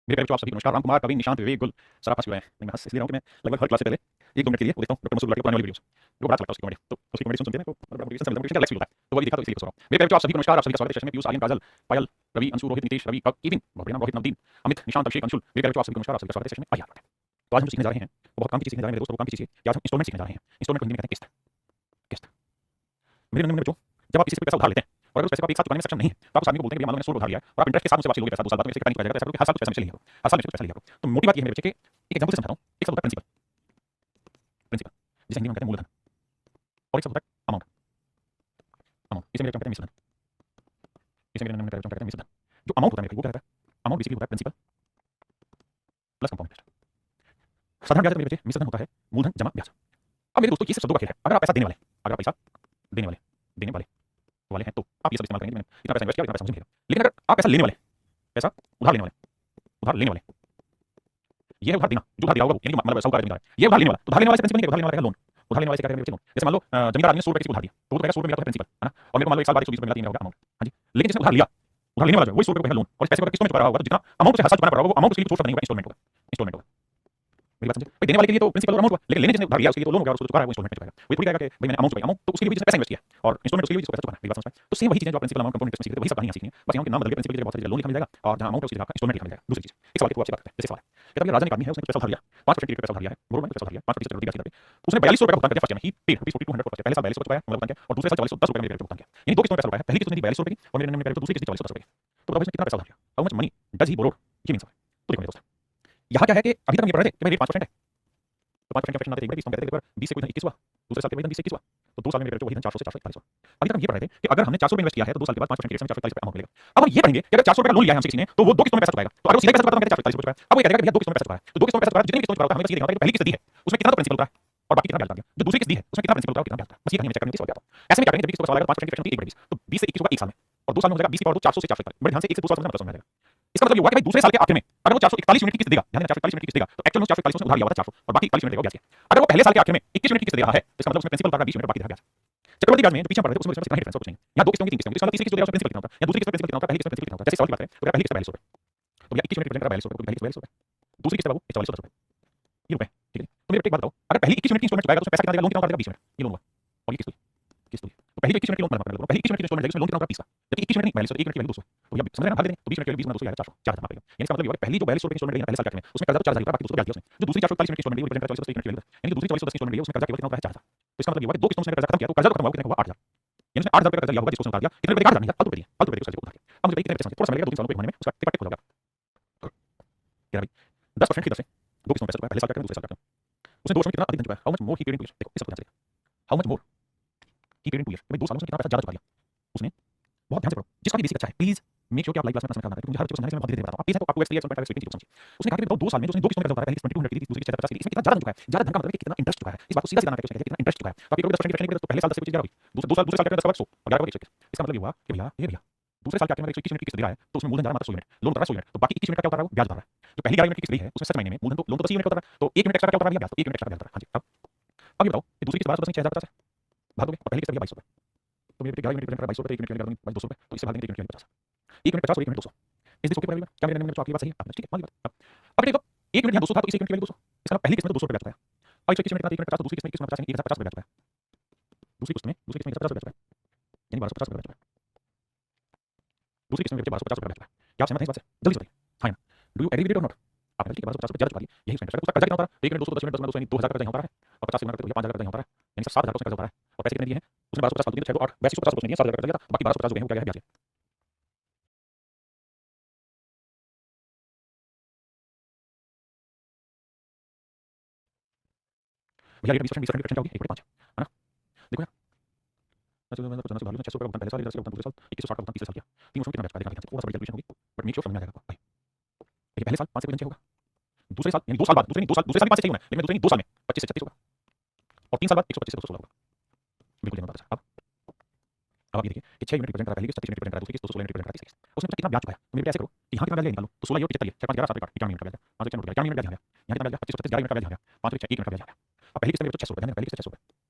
मेरे प्यारे बच्चों, आप सभी को नमस्कार। राम कुमार, कवि, निशांत, विवेक, गुल सर आप हंस रहे हैं। मैं हंस इसलिए रहा हूं कि मैं लगभग हर क्लास से पहले 1-2 मिनट के लिए वो देखता हूं डॉक्टर मसूद के पुरानी वाली वीडियोस। वो बड़ा अच्छा लगता है उसकी कॉमेडी। तो उसकी कॉमेडी सुन के मेरे को बड़ा मोटिवेशन से मिलता है, मोटिवेशन का रिलैक्स फील होता है। तो वही देखा, तो इसलिए हंस रहा हूं। मेरे प्यारे बच्चों, आप सभी को नमस्कार। आप सभी का स्वागत है सेशन में। पीयूष, आर्यन, काजल, पायल, रवि, अंशु, रोहित, नितेश, रवि, केविन, बहुत बढ़िया नाम, रोहित, नवदीप, अमित, निशांत, अभिषेक, अंशुल। मेरे प्यारे बच्चों, आप सभी को नमस्कार। आप सभी का स्वागत है सेशन में। आइए आगे बढ़ते हैं। तो आज हम जो सीखने जा रहे हैं वो बहुत काम की चीज सीखने जा रहे हैं मेरे दोस्तों, वो काम की चीज है कि आज हम इंस्टॉलमेंट सीखने जा रहे हैं। इंस्टॉलमेंट को हिंदी में कहते हैं किस्त। किस्त। मेरे नन्हे बच्चों, जब आप किसी से पैसा उधार लेते हैं और अगर उस पैसे को आप एक साथ चुकाने में सक्षम नहीं है तो आप उस आदमी को बोलते हैं कि मान लो मैंने 100 रुपये उधार लिया है और आप इंटरेस्ट के साथ मुझसे वापस लोगे पैसा 2 साल बाद, तो इससे कितना नहीं चुकाया जाएगा, ऐसा करो कि हर साल कुछ पैसा मुझसे लिया करो, हर साल मुझसे कुछ पैसा लिया करो। तो मोटी बात ये है मेरे बच्चे कि एक एग्जांपल से समझाता हूं। एक शब्द होता है प्रिंसिपल। प्रिंसिपल जिसे हिंदी में कहते हैं मूलधन, और एक शब्द होता है अमाउंट। अमाउंट इसे मेरे कहते हैं मिश्रधन। इसे मेरे नन्हे कहते हैं मिश्रधन। जो अमाउंट होता है मेरे वो क्या रहता है? अमाउंट बेसिकली होता है प्रिंसिपल प्लस कंपाउंड इंटरेस्ट। साधारण ब्याज मेरे बच्चे मिश्रधन होता है मूलधन जमा ब्याज। अब मेरे दोस्तों ये सिर्फ शब्दों का खेल है। अगर आप पैसा देने वाले, अगर आप पैसा देने वाले देने वाले वाले हैं तो आप ये सब इस्तेमाल करेंगे कि मैंने इतना पैसा इन्वेस्ट किया, इतना पैसा मुझे मिलेगा। लेकिन अगर आप पैसा लेने वाले, पैसा उधार लेने वाले, उधार लेने वाले, ये है उधार देना, जो उधार दिया होगा वो, यानी कि मतलब साहूकार जमींदार है, ये उधार लेने वाला। तो उधार लेने वाले से प्रिंसिपल नहीं, उधार लेने वाला का लोन। उधार लेने वाले से क्या करेंगे लोन। जैसे मान लो जमींदार आदमी ने 100 रुपए किसी को उधार दिया तो वो तो कहेगा 100 रुपए मेरा तो है प्रिंसिपल, है ना, और मेरे को मान लो 1 साल बाद 120 रुपए मिला, 3 होगा अमाउंट। हां जी। लेकिन जिसने उधार लिया, उधार लेने वाला जो है वही 100 रुपए को है लोन, और इस पैसे को अगर किस्तों में चुका रहा होगा तो जितना अमाउंट से हर साल चुकाना पड़ रहा होगा वो अमाउंट उसके लिए कुछ नहीं होगा, इंस्टॉलमेंट होगा। इंस्टॉलमेंट होगा। मेरी बात समझे भाई? देने वाले के लिए तो प्रिंसिपल और अमाउंट हुआ, लेकिन लेने जिसने उधार लिया उसके लिए तो लोन हो गया, उसको चुका रहा है वो इंस्टॉलमेंट में चुकाएगा। वही थोड़ी कहेगा कि भाई मैंने अमाउंट चुकाई, अमाउंट तो उसके लिए भी जिसने पैसा इन्वेस्ट किया और इंस्टॉलमेंट उसके लिए भी जिसको पैसा चुकाना है। मेरी बात समझ में? तो सेम वही चीजें जो आप प्रिंसिपल अमाउंट कंपाउंड इंटरेस्ट सीखते थे वही सब कहानी सीखनी है। बस यहाँ के नाम बदल के प्रिंसिपल की जगह बहुत सारी लोन लिखा मिल जाएगा और जहां अमाउंट है उसी जगह इंस्टॉलमेंट लिखा मिल जाएगा। दूसरी चीज, एक सवाल की आपसे बात करते हैं। जैसे सवाल है कहता है राजा ने एक आदमी है, उसने कुछ पैसा उधार लिया, 5% की पैसा उधार लिया है, बोलो मैं पैसा उधार लिया 5% चक्रवृद्धि ब्याज की दर पे। उसने 4200 रुपए का भुगतान कर दिया फर्स्ट ईयर में, ही पेड रुपीस 4200 पहले साल 4200 चुकाया मतलब भुगतान किया, और दूसरे साल 4410 रुपए मेरे को भुगतान किया। यानी दो किस्तों में पैसा रुपया है। पहली किस्त उसने दी 4200 रुपए की और मेरे नन्हे तो दूसरी किस्त दी 4410 रुपए की। तो बताओ इसने कितना पैसा उधार लिया? How much money does he borrowed? ये मींस है। तो देखो मेरे दोस्त, यहाँ क्या है कि अभी तक हम ये पढ़ रहे थे कि भाई रेट 5% है, तो 5% का फ्रैक्शन आते हैं, इसको हम कहते हैं कि 20 से कोई 21 हुआ, दूसरे साल के वही 20 से 21 हुआ, तो 2 साल में मेरे वही 400 से 441 हुआ। अभी तक हम ये पढ़ रहे थे कि अगर हमने 400 रुपए इन्वेस्ट किया है तो 2 साल के बाद 5% के रेट में 441 रुपए अमाउंट मिलेगा। अब हम ये पढ़ेंगे कि अगर 400 रुपए का लोन लिया है हमसे किसी ने तो वो दो किस्तों में पैसा चुकाएगा। तो अगर वो सीधे पैसा चुकाता है तो हम कहते हैं 441 रुपए चुकाया। अब वो कह देगा कि भैया दो किस्तों में पैसा चुकाया, तो दो किस्तों में पैसा चुकाया, जितने किस्तों में चुकाया हमें बस ये देखना होता है कि पहली किस्त दी है उसमें कितना तो प्रिंसिपल उतरा है और बाकी कितना ब्याज उतरा गया। जो दूसरी किस्त दी है उसमें कितना प्रिंसिपल उतरा और कितना ब्याज उतरा, बस ये कहानी हमें चेक करने की सवाल आता है। ऐसे में क्या करेंगे, जब 20 किस्तों का सवाल आएगा 5% की फ्रैक्शन होती है 1/20, तो 20 से 21 होगा 1 साल में, और 2 साल में हो जाएगा 20 की पावर 2 400 से 441। बड़े ध्यान से 1 से 2 साल समझना मतलब समझ में आएगा। इसका मतलब ये हुआ कि भाई दूसरे साल के आखिर में अगर वो 441 यूनिट की किस्त देगा, ध्यान देना 441 यूनिट की किस्त देगा, तो एक्चुअल में 441 उसने उधार लिया हुआ था 400 और बाकी 41 यूनिट देगा ब्याज के। अगर वो पहले साल के आखिर में 21 यूनिट की किस्त दे रहा है तो इसका मतलब उसमें प्रिंसिपल उतारा 20 यूनिट बाकी देगा ब्याज। चक्रवृद्धि ब्याज में जो पीछे पड़ रहे थे उसमें कितना ही डिफरेंस है, कुछ नहीं। यहाँ दो किस्तों की 3 किस्तों, इसका मतलब तीसरी किस्त जो है उसमें प्रिंसिपल कितना होगा या दूसरी किस्त में प्रिंसिपल कितना होगा, पहली किस्त में प्रिंसिपल कितना होगा। जैसे सवाल की बात करें तो पहली किस्त 4200 रुपए, तो भैया 21 यूनिट रिप्रेजेंट कर 4200 रुपए, पहली किस्त 4200 रुपए, दूसरी किस्त बाबू 4410 रुपए, ये रुपए, ठीक है। तो मेरे एक बात बताओ, अगर पहली 21 यूनिट की इंस्टॉलमेंट चुकाएगा तो उसमें पैसा कितना देगा, लोन कितना देगा 20 यूनिट, ये लोन हुआ और ये किस्त हुई, किस्त हुई। तो पहली 21 यूनिट की लोन मतलब पहली 21 यूनिट की इंस्टॉलमेंट लेगी उसमें लोन कितना होगा 20 का, जबकि 21 यूनिट नहीं 4200, 1 यूनिट की वैल्यू 200। तो भैया समझ रहे हैं ना, भाग देंगे तो 20 यूनिट की वैल्यू 20 में 200 आएगा 400, 4000 पड़ेगा। यानी इसका मतलब ये हुआ कि पहली जो 4200 रुपए की इंस्टॉलमेंट लेगी ना पहले साल के आखिर में उसमें कर्जा तो 4000 का बाकी 200 ब्याज दिया उसने। जो दूसरी 441 यूनिट की इंस्टॉलमेंट लेगी वो रिप्रेजेंट करता है 4410 की वैल्यू, यानी कि दूसरी 4410 की इंस्टॉलमेंट लेगी उसमें कर्जा केवल कितना होता है 4000। तो इसका मतलब ये हुआ कि दो किस्तों में कर्जा खत्म किया तो कर्जा तो खत्म हुआ, कितने का हुआ 8000, यानी उसने 8000 रुपए का कर्जा लिया होगा जिसको उसने उधार दिया, कितने रुपए का 8000 नहीं, फालतू रुपए दिए, फालतू रुपए उसको उधार दिया। अब मुझे कितने पैसे थोड़ा समय लगेगा 2-3 सालों पे होने में, उसका टिक टक हो जाएगा। क्या भाई 10% की दर से दो किस्तों में पैसा चुकाया, पहले साल का दूसरे साल का उसने 2 वर्षों में कितना अधिक धन चुकाया, how much more he paid in 2 years. देखो इस सबको ध्यान से how much more he paid in 2 years, भाई 2 सालों में कितना पैसा ज्यादा चुका दिया उसने। बहुत ध्यान से पढ़ो, जिसका भी बेसिक अच्छा है प्लीज मेक श्योर कि आप लाइव क्लास में समझ में क्योंकि हर बच्चे को समझने में बहुत धीरे-धीरे बताता हूं। आप प्लीज है तो आपको एक्सपीरियंस और एक्सपीरियंस चीज समझिए। उसने कहा कि बताओ 2 साल में जो उसने दो किस्तों में कर्जा उतारा, पहली 2200 की दी, दूसरी 650 की दी, इसमें कितना ज्यादा धन चुका है। ज्यादा धन का मतलब है कि कितना इंटरेस्ट चुका है। इस बात को सीधा-सीधा ना करके उसने कितना इंटरेस्ट चुका है। तो आप ये करोगे 10% की फ्रैक्शन तो पहले साल 10 से कोई चीज 11 हुई, दूसरे साल का 10 का 100 और 11 का 121। इसका मतलब ये हुआ कि भैया ये भैया दूसरे साल के आखिर में 121 यूनिट की किस्त दे रहा है तो उसमें मूलधन जा रहा है मात्र 100 यूनिट, लोन उतारा 100 यूनिट, तो बाकी 21 यूनिट का क्या उतारा है, ब्याज उतारा है। जो पहली 11 यूनिट की किस्त दी है उसमें 7 महीने में मूलधन तो लोन तो 10 यूनिट का उतारा, तो 1 यूनिट एक्स्ट्रा का क्या उतारा लिया ब्याज, तो 1 यूनिट एक्स्ट्रा का ब्याज उतारा। हां जी। अब ये बताओ कि दूसरी किस्त 1210 में 6050 है, भाग दोगे और पहली किस्त 2200 रुपए, तो मेरे 11 यूनिट रिप्रेजेंट कर रहा है 2200 रुपए, 1 यूनिट का 200 रुपए, तो इससे भाग देंगे 1 यूनिट 50, 1 यूनिट 50 और 1 यूनिट 200। इस दिस ओके पढ़ाई क्या मेरे आपकी बात सही है आपने, ठीक है मान ली बात। अब देखो 1 यूनिट यहाँ 200 था तो इस 1 यूनिट की वैल्यू 200, इसका मतलब पहली किस्त में 200 रुपए ब्याज चुकाया और 21 यूनिट कितना 1 यूनिट 50, दूसरी किस्त में 21 में 50 यानी 1050 रुपए ब्याज चुकाया, दूसरी किस्त में 1050 रुपए ब्याज चुकाया, यानी 1250 रुपए ब्याज चुकाया, दूसरी किस्त में 1250 रुपए ब्याज चुकाया। क्या आप सहमत हैं इस बात से, जल्दी से बताइए हां या ना, do you agree with it और नॉट। आपने ठीक है 1250 रुपए ज्यादा चुका दी, यही उसमें उसका कर्जा कितना उतारा, 1 यूनिट 200 10 यूनिट 10 में 200 यानी 2000 का कर्जा यहाँ उतारा है और 50 यूनिट तो 5000 का कर्जा यहाँ उतारा है, यानी 7000 का उसने कर्जा उतारा है और पैसे कितने दिए हैं उसने 1250 फालतू दिए, 6 को 8 8250 उसने दिया, 7000 का कर्जा दिया था, बाकी 1250 जो है वो क्या है ब्याज। भैया रेट 20% 20% क्या होगी 1/5 है ना। देखो यार अच्छा मैं तो 600 रुपए का भुगतान पहले साल, 10 का भुगतान दूसरे साल, 2160 का भुगतान तीसरे साल किया, 3 वर्षों में कितना ब्याज चुका देगा, थोड़ा सा बड़ी कैलकुलेशन होगी बट मेक श्योर समझ में आ जाएगा भाई। देखिए पहले साल 5 से कोई नीचे होगा, दूसरे साल यानी 2 साल बाद, दूसरे नहीं 2 साल, दूसरे साल भी 5 से चाहिए होना है, लेकिन मैं दूसरे नहीं 2 साल में 25 से 36 होगा और 3 साल बाद 125 से 216 होगा। बिल्कुल जमा बात है। अब आप ये देखिए कि 6 यूनिट रिप्रेजेंट कर रहा है पहली किस्त, 36 यूनिट रिप्रेजेंट कर रहा है दूसरी किस्त, 216 यूनिट रिप्रेजेंट कर रहा है तीसरी किस्त, उसने कितना ब्याज चुकाया। तो मेरे पे ऐसे करो कि यहाँ कितना ब्याज निकालो तो 16 और 75 है 4 5 11 7 51 यूनिट का ब्याज है, 5 1 यूनिट ब्याज आ गया, यहाँ कितना ब्याज 25 11 यूनिट का ब्याज आ गया, 5 1 यूनिट का ब्याज आ गया। अब पहली किस्त में 600 रुपए, पहली किस्त 600 रुपए,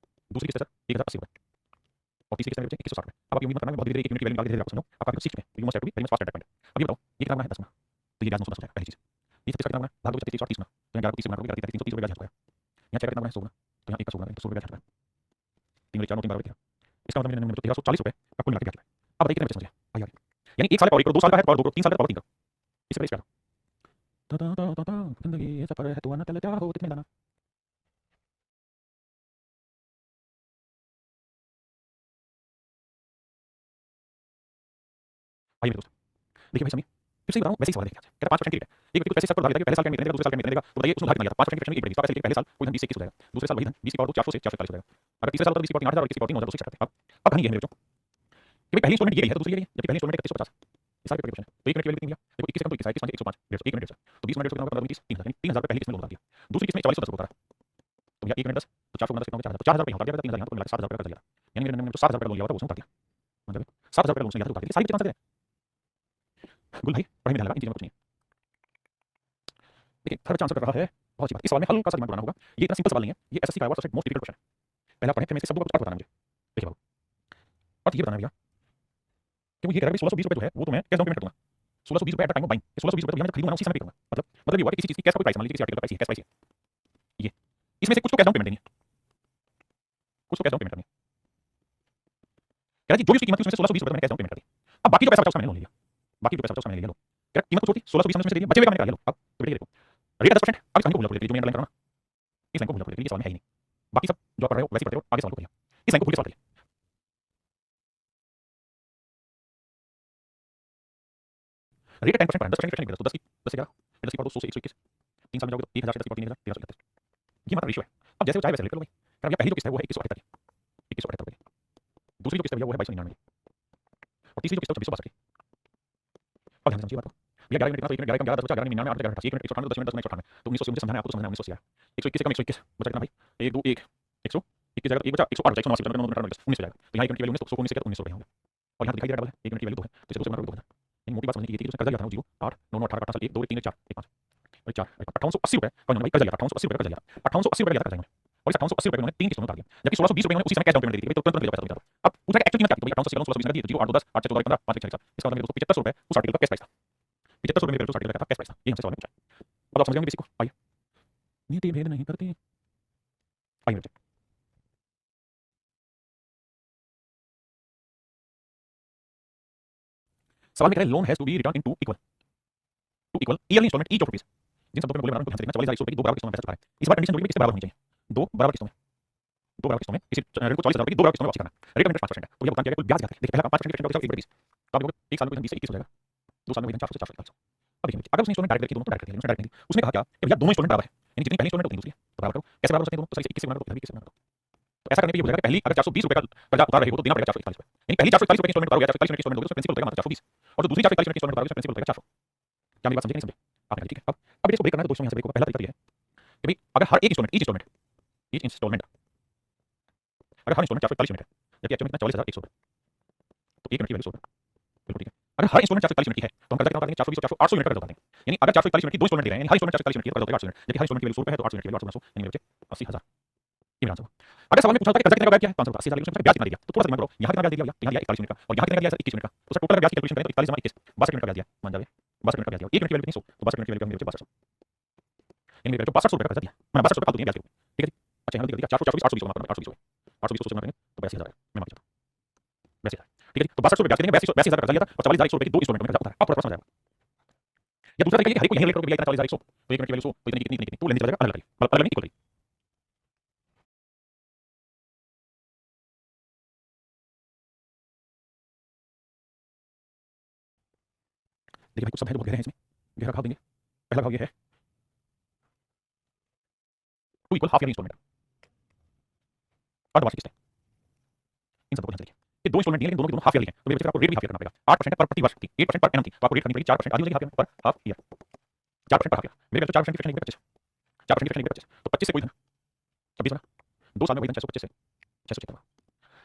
दूसरी किस्त 1080 रुपए और तीसरी किस्त में 160 रुपए। अब आप ये उम्मीद मत करना बहुत धीरे-धीरे 1 यूनिट की वैल्यू निकाल के धीरे-धीरे आपको समझो, आप काफी कुछ सीख चुके हैं, you must have to be very much fast at that point. अब ये बताओ ये कितना बना है 10 गुना, तो ये ब्याज 910 हो जाएगा पहली चीज। ये 36 का कितना होगा भाग 2 36 और 30 में तो यहाँ 11 30 गुना करोगे 11 330 रुपये ब्याज होगा। यहाँ चेक कितना होगा 100 गुना तो यहाँ 1 का 100 गुना तो 100 रुपये ब्याज होगा। 3 4 9 3 12 13 इसका मतलब मैंने 1340 रुपये का कुल मिला के ब्याज है। अब बताइए कितने बचे समझिए भाई यार यानी 1 साल का और 1 करो 2 साल का है और 2 करो 3 साल का और 3 करो इससे बड़ा जिंदगी ये सफर है तू ना चले जा हो कितने लाना भाई मेरे दोस्त देखिए भाई समी फिर से बता रहा हूँ वैसे ही सवाल देखिए कहता 5% की रेट है एक व्यक्ति पैसे साल पर उधार लेता है पहले साल का दूसरे साल का देगा तो बताइए उसने उधार कितना लिया 5% की रेट बढ़ेगी तो आप पहले साल कोई धन 20 से 21 हो जाएगा दूसरे साल वही धन 20 की पावर 400 से 440 हो जाएगा अगर तीसरे साल तो 20 की पावर 3000 और 21 की पावर 3000 दूसरी चढ़ाते अब कहानी ये है मेरे बच्चों कि भाई पहली इंस्टॉलमेंट ये गई है तो दूसरी ये रही है जबकि पहली इंस्टॉलमेंट 3150 इस साल के क्वेश्चन है तो 1 मिनट की वैल्यू कितनी मिला देखो 21 से कम तो 21 है 21 5 105 1 मिनट 1.5 तो 20 मिनट 150 कितना होगा 15 30 3000 रुपये पहली किस्त में लोन उधार दिया दूसरी किस्त में 4410 रुपये उधार तो भैया 1 मिनट 10 तो 400 गुना 10 कितना होगा 4000 रुपये उधार दिया 3000 यहाँ तो मिला 7000 रुपये का कर्ज लिया यानी मेरे ने 7000 रुपये लोन लिया था उसने उधार दिया मतलब 7000 रुपये लोन लिया था उधार दिया सारी चीजें गुल भाई पढ़ाई में ध्यान लगा इन चीजों में कुछ नहीं देखिए हर बच्चा आंसर कर रहा है बहुत अच्छी बात इस सवाल में हल्का सा दिमाग बनाना होगा ये इतना सिंपल सवाल नहीं है ये एसएससी का सबसे मोस्ट डिफिकल्ट क्वेश्चन है पहला पढ़ें फिर मैं इसके सबको कुछ अर्थ बताना मुझे देखिए बाबू और ये बताना भैया कि वो ये कह रहा है 1620 रुपये जो है वो तो मैं कैश डाउन पेमेंट कर दूंगा 1620 रुपये एट टाइम ऑफ बाइंग 1620 रुपये तो मैं खरीदूंगा उसी समय पे करूंगा मतलब ये हुआ कि किसी चीज की कैश का कोई प्राइस मान लीजिए किसी आर्टिकल का प्राइस है कैश प्राइस है ये इसमें से कुछ तो कैश डाउन पेमेंट देनी है कुछ तो कैश डाउन पेमेंट करनी है कह रहा है जी जो भी उसकी कीमत थी उसमें 1620 रुपये मैंने कैश डाउन पेमेंट कर दी अब बाकी जो पैसा बचा उसका मैंने लोन ले लिया बाकी जो पैसा बचा उसका मैंने ले लिया लो कह रहा कीमत कुछ होती 1620 उसमें से दे दिया बचे हुए का मैंने कर लिया लो अब तो देखो रेट 10% अब इस लाइन को भूल जाओ जो मैं लाइन कर रहा हूं इस लाइन को भूल जाओ ये सवाल में है ही नहीं बाकी सब जो आप पढ़ रहे हो वैसे पढ़ते हो आगे सवाल को करिए इस लाइन को भूल के सवाल करिए रेट 10% पर है 10% नहीं तो 10 की 10 से क्या 10 की पावर 200 से 121 3 साल में जाओगे तो 1000 से 10 की पावर 3000 1331 ये मतलब रेशियो है अब जैसे वो चाहे वैसे लेट लो भाई कारण पहली जो किस्त है वो है 2178 की 2178 रुपए दूसरी जो किस्त है वो है 2299 और तीसरी जो किस्त है 2662 की अब ध्यान से समझिए बात को भैया 11 मिनट कितना तो 1 मिनट 11 कम 11 10 बचा 11 99 8 11 1 मिनट 198 10 मिनट 10 मिनट 198 तो 1980 मुझे समझाना है आपको समझाना है 1980 यार 121 से कम 121 बचा कितना भाई 1 2 1 121 जाएगा 1 बचा 108 बचा 189 19 हो जाएगा तो यहाँ 1 मिनट की वैल्यू 19 100 19 से 1900 रुपए होंगे और यहाँ दिखाई दे रहा है डबल है 1 मिनट की वैल्यू 2 है तो इसे 2 से गुणा करो 2 इन मोटी बात समझने की थी कि उसने कर्जा लिया था 0 8 9 18 18 साल 1 2 3 4 1 5 और 4 5880 रुपए का उन्होंने भाई कर्जा लिया 5880 रुपए कर्जा लिया 5880 रुपए लिया था कर्जा उन्होंने और इस 5880 रुपए उन्होंने 3 किस्तों में उतार दिया जबकि 1620 रुपए उन्होंने उसी समय कैश डाउन पेमेंट दे दी थी तो तुरंत ले लो पैसा तो अब पूछा कि एक्चुअल कीमत क्या थी तो 5880 1620 दी 0 8 2 10 8 6 2 15 5 6 4 इसका मतलब मेरे दोस्तों 7500 रुपए उस आर्टिकल का कैश प्राइस था 7500 रुपए मेरे दोस्तों आर्टिकल का कैश प्राइस था ये हमसे सवाल में पूछा अब आप समझ जाएंगे बेसिक को आइए नीति भेद नहीं करती आइए बेटे सवाल में कह रहे loan has to be return in two equal yearly installment each of rupees जिन शब्दों में बोले बना उनको ध्यान से देखना 44,000 रुपए की दो बराबर किस्तों में पैसा चुका है इस बार कंडीशन दोनों किस्तों बराबर होनी चाहिए दो बराबर किस्तों में किसी ऋण को 40,000 रुपए की दो बराबर किस्तों में वापस करना रेट ऑफ इंटरेस्ट 5% है तो ये भुगतान किया गया कुल ब्याज देखिए पहला 5% की रेट 1 तो आप देखोगे 1 साल में 20 से 21 हो जाएगा 2 साल में 400 से 440 अब देखिए अगर उसने इंस्टॉलमेंट डायरेक्ट की दोनों तो डायरेक्ट उसने डायरेक्ट दी उसने कहा क्या कि भैया दोनों इंस्टॉलमेंट बराबर है यानी जितनी पहली इंस्टॉलमेंट उतनी दूसरी तो बराबर करो कैसे बराबर हो सकते हैं दोनों तो सही 21 से गुणा करो 21 से गुणा करो तो ऐसा करने पे ये हो जाएगा पहली अगर 420 रुपए का कर्जा उतार रहे हो तो देना पड़ेगा 441 रुपए यानी पहली 441 रुपए की इंस्टॉलमेंट उतारोगे 441 की इंस्टॉलमेंट दोगे तो प्रिंसिपल उतारेगा मात्र 420 और जो दूसरी 441 की इंस्टॉलमेंट उतारोगे तो प्रिंसिपल उतारेगा 400 क्या मेरी बात समझे नहीं समझे आपने ठीक है अब इसको ब्रेक करना है तो दोस्तों यहाँ से ब्रेक होगा पहला तरीका ये है कि भाई अगर हर एक इंस्टॉलमेंट ईच इंस्टॉलमेंट अगर हर इंस्टॉलमेंट 441 यूनिट है जबकि एक्चुअल में कितना 44,100 तो 1 मिनट की वैल्यू 100 बिल्कुल ठीक है अगर हर इंस्टॉलमेंट 441 यूनिट की है तो हम कर्जा कितना उतारेंगे 420 और 800 यूनिट का कर्जा उतारेंगे यानी अगर 441 यूनिट की दो इंस्टॉलमेंट दे रहे हैं यानी हर इंस्टॉलमेंट 441 यूनिट की कर्जा उतारेगा 800 यूनिट जबकि हर इंस्टॉलमेंट की वैल्यू 100 रुपए है तो 800 यूनिट की वैल्यू 800 यानी मेरे बच्चे 80,000 ये मेरा आंसर हुआ अगर सवाल में पूछा था कि कर्जा कितने का किया है तो आंसर होगा 80,000 उसने ब्याज कितना दिया तो थोड़ा सा दिमाग करो यहाँ कितना ब्याज दिया तो यहाँ दिया 41 यूनिट का और यहाँ कितना दिया 21 यूनिट का तो सर टोटल ब्याज की कैलकुलेशन करें तो 41 जमा 21 62 यूनिट का ब्याज दिया मान जाओगे 62 यूनिट का ब्याज दिया 1 मिनट की वैल्यू कितनी 100 तो 62 यूनिट की वैल्यू मेरे बच्चे 62 यानी मेरे बच्चे 62 रुपए का कर्जा दिया मैंने 62 रुपए फालतू दिया ब्याज ठीक है जी अच्छा यहाँ दिया 424 820 गुणा करो 820 820 से गुणा करेंगे तो 82,000 मैं मान जाता 82,000 ठीक है जी तो 62 रुपए ब्याज देंगे 82,000 का कर्जा लिया था और 44,100 रुपए की दो इंस्टॉलमेंट में कर्जा उतारा अब थोड़ा समझ आएगा या दूसरा तरीका ये हर कोई यहीं लेकर भैया 44,100 तो 1 मिनट की वैल्यू 100 तो इतनी कितनी तो लेने चला जाएगा अलग करिए अलग नहीं इक्वल करिए देखिए भाई कुछ सब है जो बहुत गहरे हैं इसमें गहरा भाव देंगे पहला भाव ये है 2 इक्वल हाफ ईयरली इंस्टॉलमेंट अर्धवार्षिक किस्त है इन सबको ध्यान से देखिए ये दो इंस्टॉलमेंट लिए लेकिन दोनों के दोनों हाफ ईयरली हैं तो मेरे बच्चे आपको रेट भी हाफ ईयर करना पड़ेगा 8% पर प्रति वर्ष थी 8% पर एनम थी तो आपको रेट करनी पड़ेगी 4% आधी हो जाएगी हाफ ईयर पर हाफ ईयर 4% पर हाफ ईयर मेरे बच्चे 4% की फ्रैक्शन 25 4% की फ्रैक्शन 25 तो 25 से कोई धन 26 बना 2 साल में वही धन 625 से 600 कितना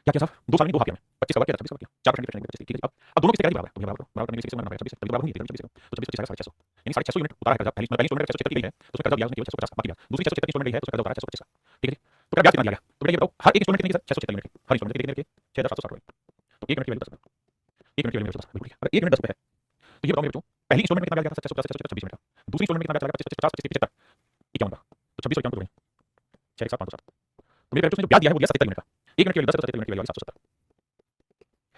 क्या क्या साहब 2 साल में 2 हाफ ईयर में 25 का वर्ग किया 26 का वर्ग किया 4% की फ्रैक्शन 25 ठीक है अब दोनों किससे क्या बराबर है तो बराबर बराबर करने के लिए 6 से बराबर 26 बराबर नहीं है 26 तो 26 26 650 यानी 650 यूनिट उतारा कर्जा पहली इंस्टॉलमेंट 676 की गई है तो उसमें कर्जा दिया उसने केवल 650 बाकी दूसरी 676 इंस्टॉलमेंट गई है तो कर्जा उतारा 625 ठीक है जी तो क्या ब्याज कितना दिया गया तो बेटा ये बताओ हर एक इंस्टॉलमेंट कितने की 676 यूनिट की हर इंस्टॉलमेंट कितने की 6760 रुपए तो 1 मिनट की वैल्यू 10 1 मिनट की वैल्यू 10 बिल्कुल अगर 1 मिनट 10 रुपए है तो ये बताओ मेरे बच्चों पहली इंस्टॉलमेंट में कितना ब्याज गया था 650 626 यूनिट का दूसरी इंस्टॉलमेंट कितना ब्याज लगेगा? 25 50 50 51 का, तो 26 51 तो 6 7 570। तो मेरे क्रेडिट जो ब्याज दिया है वो दिया 77 यूनिट का, 1 यूनिट के लिए 10 77 यूनिट के लिए 770,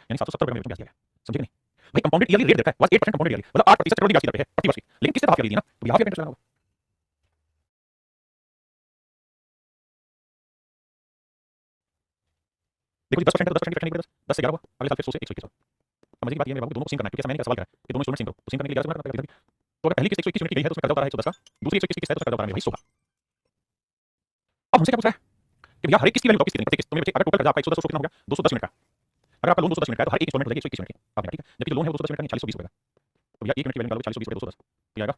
यानी 770 रुपए में ब्याज दिया है, समझे नहीं भाई? कंपाउंडेड ईयरली रेट देता है, बस 8% कंपाउंडेड ईयरली, मतलब 8% पेट्रोल ब्याज की दर पे है प्रति वर्ष की, लेकिन किसने तो हाफ ईयरली दी ना, तो हाफ ईयर इंटरेस्ट लगाना होगा। देखो जी 10% है तो 10% की फ्रैक्शन 10 से 11 हुआ, अगले साल फिर 100 से 121 हुआ। अब मजे की बात ये है बाबू, दोनों को सेम करना है, क्योंकि ऐसा मैंने क्या सवाल करा है कि दोनों इंस्टॉलमेंट सेम करो, तो सेम करने के लिए 11 से गुणा करना पड़ेगा। तो अगर पहली किस्त 121 यूनिट की गई है तो उसमें कर्जा उतारा है 110 का, दूसरी 121 की किस्त है तो उसमें कर्जा उतारा है भाई 100 का। अब हमसे क्या पूछ रहा है कि भैया हर एक किस्त की वैल्यू बताओ, किस प्रत्येक किस्त तो अगर टोटल कर्जा आपका 110 कितना हो गया 210 यूनिट का, अगर आपका लोन 210 यूनिट का है तो हर एक इंस्टॉलमेंट हो जाएगी 121 यूनिट की, आप ठीक है, जबकि जो लोन है वो 210 यूनिट का नहीं 40 रुपए का, तो भैया 1 यूनिट की वैल्यू निकालो 40 20 210 तो आएगा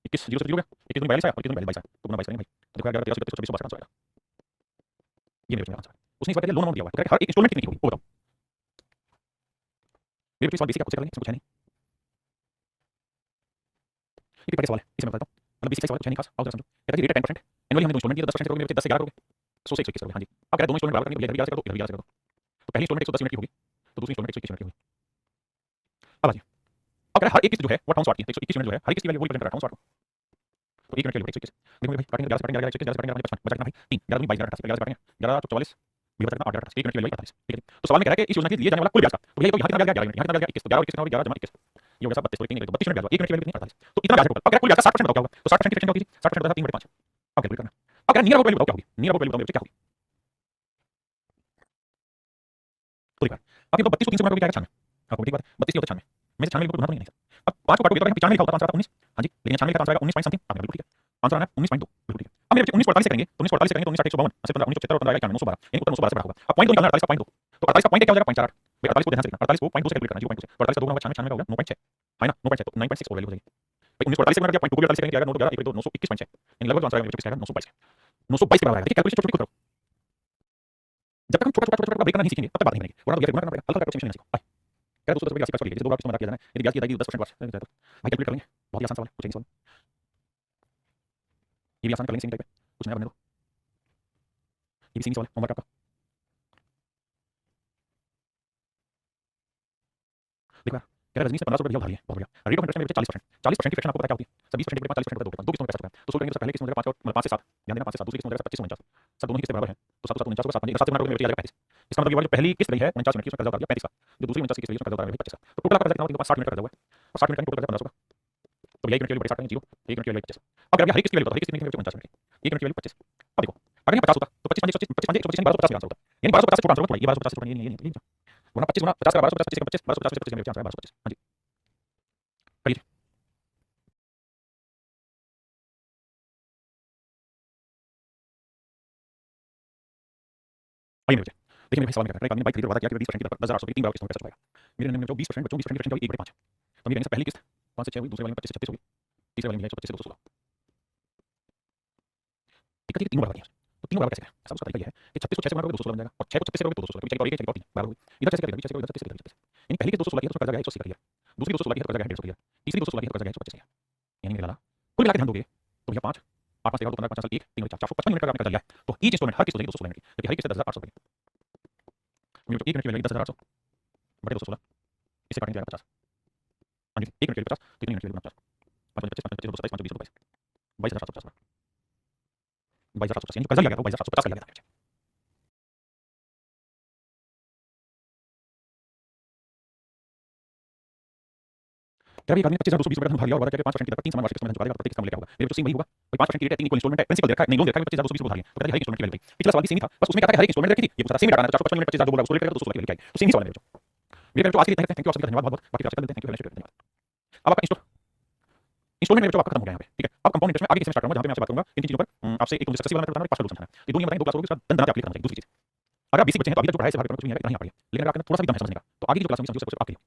21 0 से 0 हो गया, 21 दूनी 42 आया और 21 दूनी 42 आया, तो गुना 22 करेंगे भाई, तो देखो 11 13 24 26 22 आएगा, ये मेरे आंसर है। उसने इस बार लोन अमाउंट दिया हुआ है तो हर एक इंस्टॉलमेंट कितनी होगी वो बताओ। मेरे सवाल बेसिक है, खुद से कर लेंगे, इसमें कुछ है नहीं, ये पेपर का सवाल है, इसे मैं बताता हूँ, मतलब बेसिक सवाल कुछ है नहीं खास, आओ जरा समझो। कहता है कि रेट है 10%, एनुअली हमने दो इंस्टॉलमेंट किए तो 10% करोगे, मेरे 10 से 11 करोगे 100 से 121 करोगे, हाँ जी। अब कह रहे हैं दोनों इंस्टॉलमेंट बराबर करनी है, 11 से कर दो 11 से कर दो, तो पहली इंस्टॉलमेंट 110 यूनिट की होगी तो दूसरी इंस्टॉलमेंट 121 यूनिट की होगी। अब आ जाइए, अब कह रहे हैं हर एक किस्त जो है वो 58 की 121 यूनिट जो है हर एक किस्त की वैल्यू वही प्रेजेंट कर रहा है 58 को, तो 1 यूनिट के लिए 121 देखो भाई काटेंगे 11 से काटेंगे 11 से 11 से काटेंगे 55 बचा कितना भाई 3 11 दूनी 22 11 से काटेंगे 11 44 भी बचा कितना 8 11 1 यूनिट के लिए 48, ठीक है। तो सवाल में कह रहा है कि इस योजना के लिए जाने वाला कुल ब्याज का, तो भैया तो यहाँ कितना ब्याज 11 यूनिट, यहाँ कितना ब्याज 21, तो 11 और 21 कितना होगा 11 जमा 21, ये हो गया 32 तो 3 32 यूनिट ब्याज 1 यूनिट की वैल्यू कितनी 48, तो इतना ब्याज टोटल। अब कुल ब्याज का 60% बताओ क्या होगा, तो 60% की फ्रैक्शन होगी 60% बता 3/5, अब कैलकुलेट करना। अब कह रहा है नियर अबाउट वैल्यू बताओ क्या होगी, नियर अबाउट वैल्यू बताओ मेरे क्या होगी, तो देखो अब ये तो 32 को 3 से गुणा करोगे क्या आएगा 96, आपको ठीक बात है 32 की होता है 96 में से 96 लिखो तो गुना तो नहीं है, अब 5 को काटोगे तो 95 लिखा होता है, आंसर आता 19, हां जी, लेकिन 96 का आंसर आएगा 19 पॉइंट समथिंग, आपने बिल्कुल ठीक है, आंसर आना है 19.2 बिल्कुल ठीक है। अब मेरे बच्चे 19 48 से करेंगे तो 19 48 से करेंगे तो 19 8 152 से 1976 और 15 आएगा 912, यानी उत्तर 912 से बड़ा होगा। अब पॉइंट दो निकालना 48 का पॉइंट दो, तो 48 का पॉइंट क्या हो जाएगा 0.48, भाई 48 को ध्यान से लिखना, 48 को पॉइंट 2 से कैलकुलेट करना 0.2 से, तो 48 का 2 होगा 96 96 का हो गया 9.6 है ना 9.6, तो 9.6 वैल्यू हो जाएगी भाई 19 48 से गुणा किया पॉइंट 2 48 से करेंगे आएगा 9 11 1 2 921.6, यानी लगभग आंसर आएगा मेरे 25 आएगा 922 922 के बराबर आएगा। देखिए कैलकुलेशन छोटी छोटी करो, जब तक हम छोटा छोटा छोटा ब्रेक करना नहीं सीखेंगे तब तक बात नहीं बनेगी, वरना तो ये गुणा करना पड़ेगा, हल्का अप्रोक्सीमेशन नहीं सीखो भाई। क्या 210 रुपए 80 पैसे जैसे 2 लाख की मदद किया जाना है, यदि ब्याज की अदायगी 10% वर्ष भाई कैलकुलेट कर लेंगे, बहुत ही आसान सवाल है, कुछ नहीं सवाल, ये भी आसान कर लेंगे सेम टाइप है, कुछ नया बनने दो, ये भी सेम सवाल है होमवर्क आपका। देखो यार कह रहा है रजनी से 1500 रुपए भैया उधार लिए, बहुत बढ़िया। रेट ऑफ इंटरेस्ट में 40%, 40% की फ्रैक्शन आपको पता क्या होती है, सब 20% के 40% दो किस्तों में पैसा चुकाएं, तो सोच रहे हैं पहले किस्त में 5 और 5 से 7, ध्यान देना 5 से 7, दूसरी किस्त में 25 49, सब दोनों किस्तें बराबर हैं, तो 7 7 49 होगा 7 5 7 से गुणा करोगे मेरे 35, इसका मतलब ये वाली जो पहली किस्त गई है 49 यूनिट की उसमें कर्जा उतार दिया 35 का, जो दूसरी 49 की किस्त गई उसमें कर्जा उतार दिया 25 का, तो टोटल आपका कर्जा कितना होगा, 60 यूनिट का कर्जा हुआ है, और 60 यूनिट का टोटल कर्जा 1500 का, तो भैया 1 यूनिट के लिए बड़े 60 0, 1 यूनिट के लिए 25। अब अगर हर एक किस्त की वैल्यू बताओ, हर एक किस्त की वैल्यू 49 यूनिट, 1 यूनिट की वैल्यू 25। अब देखो अगर ये 50 होता तो 25 5 125 25 5 125 1250 का आंसर होता, यानी 1250 से छोटा आंसर होगा, ये 1250 से छोटा नहीं ये वरना 25 गुना 50 का 1250 25 का 25 1250 से 25 का मेरे आंसर है 1225, हां जी करिए। आइए मेरे बच्चे देखिए मेरे भाई सवाल क्या कर रहा है, एक आदमी ने बाइक खरीदी और वादा किया कि 20% की दर पर 10000 की 3 बार किस्तों में पैसा चुकाएगा। मेरे नन्हे में जो 20% बच्चों 20% की फ्रैक्शन की 1/5, तो हम ये कहेंगे पहली किस्त 5 से 6 हुई, दूसरे वाले में 25 से 36 होगी, तीसरे वाले में 125 से 216, दिक्कत ये तीनों बराबर हैं, तो तीनों बराबर कैसे करें, सब उसका तरीका ये है कि 36 को 6 से गुणा करोगे 216 बन जाएगा, और 6 को 36 से करोगे तो 216, कभी चेक और 1 चेक और 3 बराबर होगी, इधर कैसे करेगा 20 करोगे इधर 36 करोगे, यानी पहली किस्त 216 की है तो उसका कर्जा है 180 का, दूसरी 216 की है तो कर्जा है 150 का, तीसरी 216 की है तो कर्जा है 125 का, यानी मेरे लाला कुल मिला के ध्यान दोगे तो भैया 5 8 5 13 15 50 1 3 4 455 यूनिट का आपने कर्जा लिया है, तो ईच इंस्टॉलमेंट हर किस्त हो जाएगी 216 यूनिट की, जबकि हर किस्त 10800 की, मेरे जो 1 यूनिट की वैल्यू 10800 बटे 216 इससे काटेंगे 50, हाँ जी 1 यूनिट के लिए 50 तो 3 यूनिट के लिए 50, 5 25 5 25 27 5 20 22750, 22750 यानी जो कर्जा लिया गया था वो 22750 का लिया गया था। क्या भी एक आदमी 25,220 रुपए का धन भर लिया और वादा किया कि 5% की दर पर 3 समान वार्षिक किस्तों में धन चुका देगा, प्रत्येक किस्त में लेके आऊंगा, मेरे बच्चों से वही होगा भाई 5% की रेट है 3 इक्वल इंस्टॉलमेंट है, प्रिंसिपल दे रखा है नहीं लोन दे रखा है 25,220 रुपए उधार लिए, तो कहता है हर एक इंस्टॉलमेंट की वैल्यू भाई पिछला सवाल भी सेम ही था, बस उसमें कहता है हर एक इंस्टॉलमेंट रखी थी, ये पूछा था सेम डालना है 455 यूनिट 25,000 जो बोला उसको लेकर तो 216 की लेके आई, तो सेम ही सवाल है मेरे बच्चों। मेरे बच्चों आज के लिए थैंक यू आप सभी का धन्यवाद बहुत बहुत, बाकी आपसे कल मिलते हैं, थैंक यू धन्यवाद। अब आपका इंस्टॉलमेंट मेरे बच्चों आपका खत्म हो गया यहाँ पे, ठीक है। अब कंपाउंड इंटरेस्ट में आगे किसी में स्टार्ट करूंगा जहाँ पे मैं आपसे बात करूंगा इन चीजों पर, आपसे एक तो मुझे सक्सेस वाला मेथड बताना है, एक पार्शियल समझाना है, ये दोनों बताएंगे 2 क्लास होगी, उसका दन दन आपके लिए करना चाहिए। दूसरी चीज अगर आप बेसिक बच्चे हैं तो अभी तक जो पढ़ाई से भाग करना कुछ नहीं है, इतना ही आपके लिए, लेकिन अगर आपके थोड़ा सा भी दम है समझने का तो आगे की जो क्लास होगी समझो सब आपके लिए।